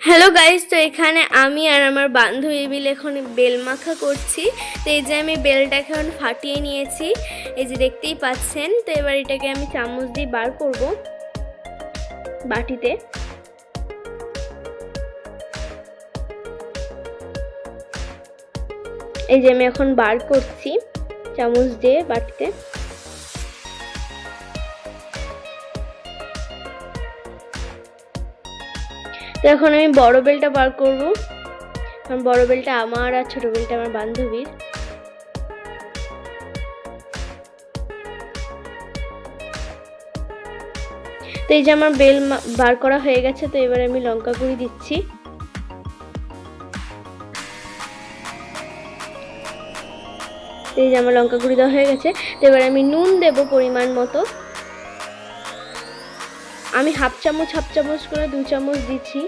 Hello guys, তো এখানে আমি আর আমার বান্ধবী মিলে এখন বেল মাখা করছি। তো এই যে আমি বেলটাকে এখন ফাটিয়ে নিয়েছি, এই যে দেখতেই পাচ্ছেন। তো এবার এটাকে আমি চামচ দিয়ে বার করব বাটিতে। এই যে আমি এখন বার করছি চামচ দিয়ে বাটিতে। তো এখন আমি বড় বেলটা বার করব, কারণ বড় বেলটা আমার আর ছোট বেলটা আমার বান্ধবীর। তো এই যে আমার বেল বার করা হয়ে গেছে। তো এবার আমি লঙ্কা গুঁড়ি দিচ্ছি। এই যে আমার লঙ্কা গুঁড়ি দেওয়া হয়ে গেছে। তো এবার আমি নুন দেব পরিমাণ মতো। আমি হাফ চামচ করে 2 চামচ দিচ্ছি।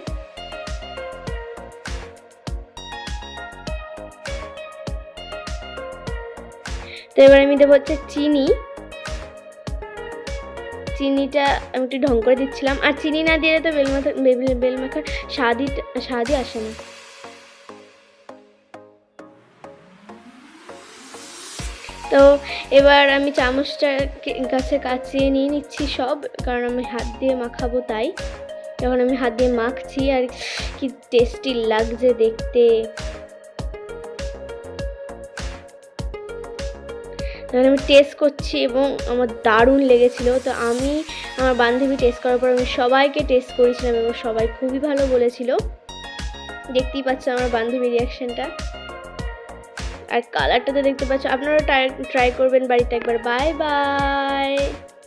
তো এবার আমি দেবো হচ্ছে চিনি। চিনিটা আমি একটু ঢং করে দিচ্ছিলাম, আর চিনি না দিলে তো বেল মাখার স্বাদই আসে না। তো এবার আমি চামচটা কাছে কাচিয়ে নিয়ে নিচ্ছি সব, কারণ আমি হাত দিয়ে মাখাবো তাই। যখন আমি হাত দিয়ে মাখছি আর কি টেস্টি লাগছে দেখতে। তখন আমি টেস্ট করছি এবং আমার দারুণ লেগেছিল। তো আমি আমার বান্ধবী টেস্ট করার পর আমি সবাইকে টেস্ট করেছিলাম এবং সবাই খুবই ভালো বলেছিল। দেখতেই পাচ্ছ আমার বান্ধবীর রিয়াকশনটা, আর কালারটা তো দেখতে পাচ্ছ। আপনারা ট্রাই করবেন বাড়িতে একবার। Bye bye.